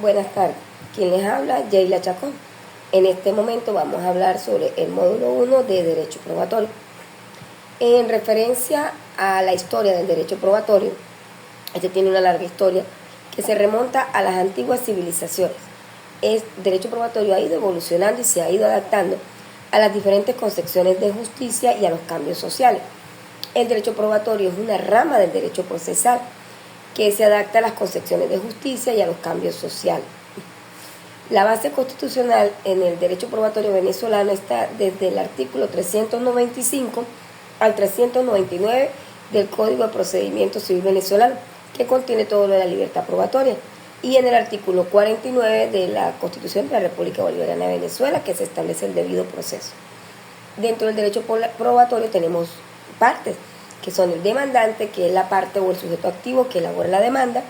Buenas tardes, quien les habla, Yeyla Chacón. En este momento vamos a hablar sobre el módulo 1 de Derecho Probatorio. En referencia a la historia del derecho probatorio, este tiene una larga historia que se remonta a las antiguas civilizaciones. El derecho probatorio ha ido evolucionando y se ha ido adaptando a las diferentes concepciones de justicia y a los cambios sociales. El derecho probatorio es una rama del derecho procesal que se adapta a las concepciones de justicia y a los cambios sociales. La base constitucional en el derecho probatorio venezolano está desde el artículo 395 al 399 del Código de Procedimiento Civil venezolano, que contiene todo lo de la libertad probatoria, y en el artículo 49 de la Constitución de la República Bolivariana de Venezuela, que se establece el debido proceso. Dentro del derecho probatorio tenemos partes, que son el demandante, que es la parte o el sujeto activo que elabora la demanda,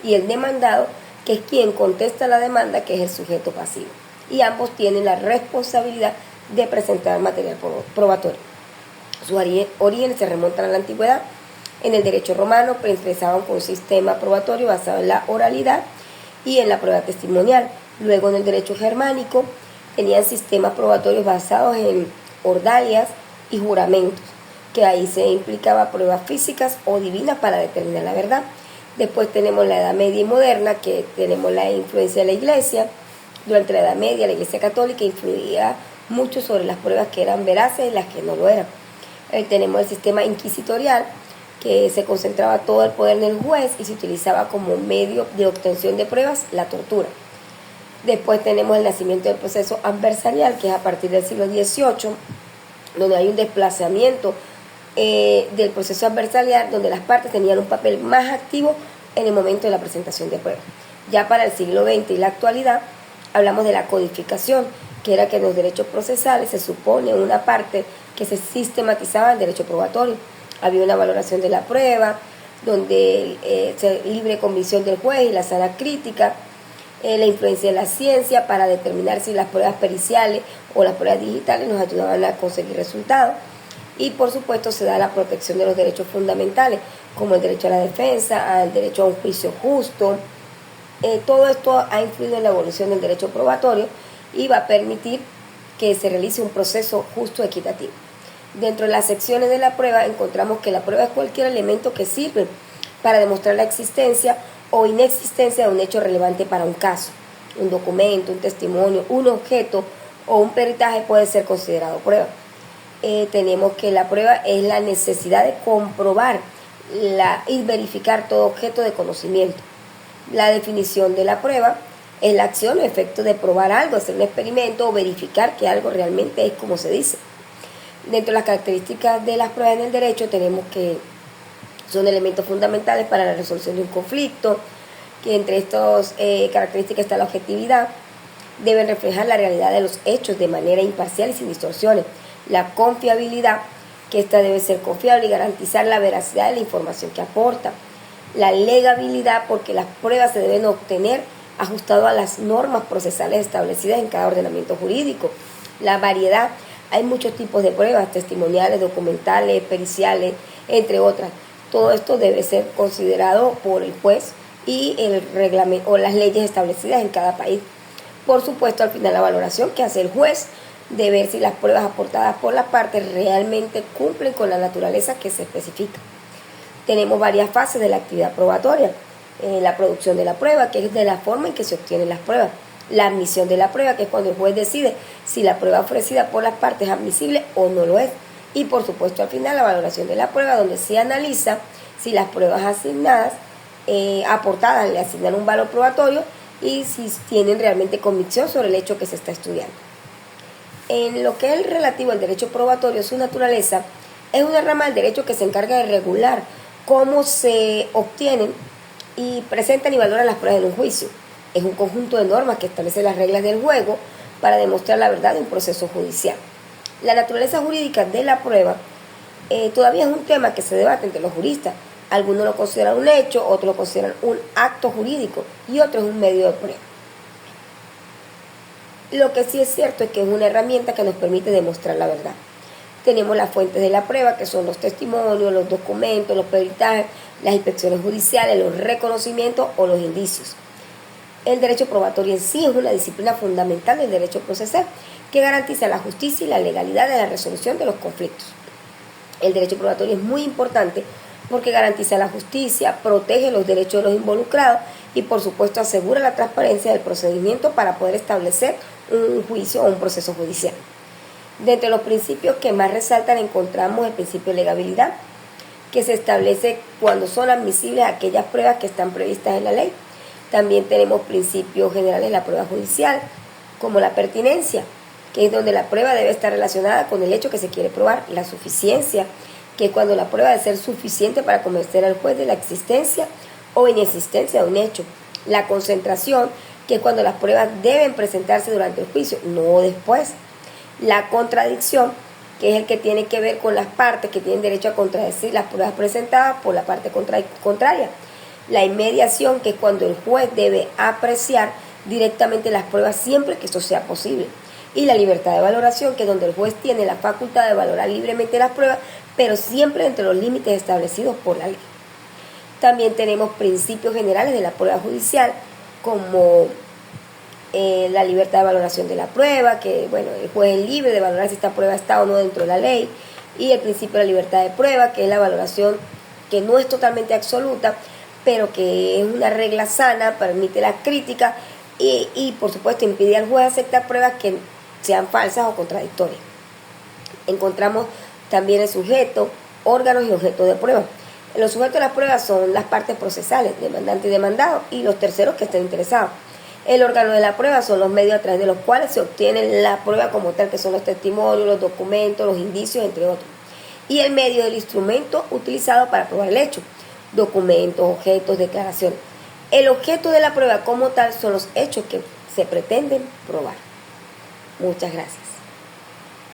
y el demandado, que es quien contesta la demanda, que es el sujeto pasivo. Y ambos tienen la responsabilidad de presentar material probatorio. Sus orígenes se remontan a la antigüedad. En el derecho romano empezaban con un sistema probatorio basado en la oralidad y en la prueba testimonial. Luego en el derecho germánico tenían sistemas probatorios basados en ordalias y juramentos, que ahí se implicaba pruebas físicas o divinas para determinar la verdad. Después tenemos la Edad Media y Moderna, que tenemos la influencia de la Iglesia. Durante la Edad Media la Iglesia Católica influía mucho sobre las pruebas que eran veraces y las que no lo eran. Tenemos el sistema inquisitorial, que se concentraba todo el poder en el juez y se utilizaba como medio de obtención de pruebas la tortura. Después tenemos el nacimiento del proceso adversarial, que es a partir del siglo XVIII, donde hay un desplazamiento del proceso adversarial, donde las partes tenían un papel más activo en el momento de la presentación de pruebas. Ya para el siglo XX y la actualidad hablamos de la codificación, que era que en los derechos procesales se supone una parte que se sistematizaba en derecho probatorio. Había una valoración de la prueba, donde libre convicción del juez y la sana crítica, la influencia de la ciencia para determinar si las pruebas periciales o las pruebas digitales nos ayudaban a conseguir resultados. Y por supuesto se da la protección de los derechos fundamentales, como el derecho a la defensa, al derecho a un juicio justo. Todo esto ha influido en la evolución del derecho probatorio y va a permitir que se realice un proceso justo y equitativo. Dentro de las secciones de la prueba encontramos que la prueba es cualquier elemento que sirve para demostrar la existencia o inexistencia de un hecho relevante para un caso. Un documento, un testimonio, un objeto o un peritaje puede ser considerado prueba. Tenemos que la prueba es la necesidad de comprobar y verificar todo objeto de conocimiento. La definición de la prueba es la acción o efecto de probar algo, hacer un experimento o verificar que algo realmente es como se dice. Dentro de las características de las pruebas en el derecho tenemos que son elementos fundamentales para la resolución de un conflicto, que entre estas características está la objetividad, deben reflejar la realidad de los hechos de manera imparcial y sin distorsiones. La confiabilidad, que esta debe ser confiable y garantizar la veracidad de la información que aporta. La legabilidad, porque las pruebas se deben obtener ajustado a las normas procesales establecidas en cada ordenamiento jurídico. La variedad, hay muchos tipos de pruebas, testimoniales, documentales, periciales, entre otras. Todo esto debe ser considerado por el juez y el reglamento o las leyes establecidas en cada país. Por supuesto, al final la valoración que hace el juez de ver si las pruebas aportadas por las partes realmente cumplen con la naturaleza que se especifica. Tenemos varias fases de la actividad probatoria. La producción de la prueba, que es de la forma en que se obtienen las pruebas. La admisión de la prueba, que es cuando el juez decide si la prueba ofrecida por las partes es admisible o no lo es. Y por supuesto al final la valoración de la prueba, donde se analiza si las pruebas asignadas, aportadas, le asignan un valor probatorio y si tienen realmente convicción sobre el hecho que se está estudiando. En lo que es relativo al derecho probatorio, su naturaleza es una rama del derecho que se encarga de regular cómo se obtienen y presentan y valoran las pruebas en un juicio. Es un conjunto de normas que establece las reglas del juego para demostrar la verdad de un proceso judicial. La naturaleza jurídica de la prueba todavía es un tema que se debate entre los juristas. Algunos lo consideran un hecho, otros lo consideran un acto jurídico y otros un medio de prueba. Lo que sí es cierto es que es una herramienta que nos permite demostrar la verdad. Tenemos las fuentes de la prueba, que son los testimonios, los documentos, los peritajes, las inspecciones judiciales, los reconocimientos o los indicios. El derecho probatorio en sí es una disciplina fundamental del derecho procesal que garantiza la justicia y la legalidad de la resolución de los conflictos. El derecho probatorio es muy importante porque garantiza la justicia, protege los derechos de los involucrados y por supuesto asegura la transparencia del procedimiento para poder establecer un juicio o un proceso judicial. De entre los principios que más resaltan encontramos el principio de legabilidad, que se establece cuando son admisibles aquellas pruebas que están previstas en la ley. También tenemos principios generales de la prueba judicial, como la pertinencia, que es donde la prueba debe estar relacionada con el hecho que se quiere probar; la suficiencia, que es cuando la prueba debe ser suficiente para convencer al juez de la existencia o inexistencia de un hecho; la concentración, que es cuando las pruebas deben presentarse durante el juicio, no después; la contradicción, que es el que tiene que ver con las partes que tienen derecho a contradecir las pruebas presentadas por la parte contraria; la inmediación, que es cuando el juez debe apreciar directamente las pruebas siempre que eso sea posible; y la libertad de valoración, que es donde el juez tiene la facultad de valorar libremente las pruebas, pero siempre entre los límites establecidos por la ley. También tenemos principios generales de la prueba judicial, como la libertad de valoración de la prueba, que el juez es libre de valorar si esta prueba está o no dentro de la ley; y el principio de la libertad de prueba, que es la valoración que no es totalmente absoluta, pero que es una regla sana, permite la crítica y por supuesto impide al juez aceptar pruebas que sean falsas o contradictorias. Encontramos también el sujeto, órganos y objeto de prueba. Los sujetos de las pruebas son las partes procesales, demandante y demandado, y los terceros que estén interesados. El órgano de la prueba son los medios a través de los cuales se obtiene la prueba como tal, que son los testimonios, los documentos, los indicios, entre otros. Y el medio del instrumento utilizado para probar el hecho: documentos, objetos, declaraciones. El objeto de la prueba como tal son los hechos que se pretenden probar. Muchas gracias.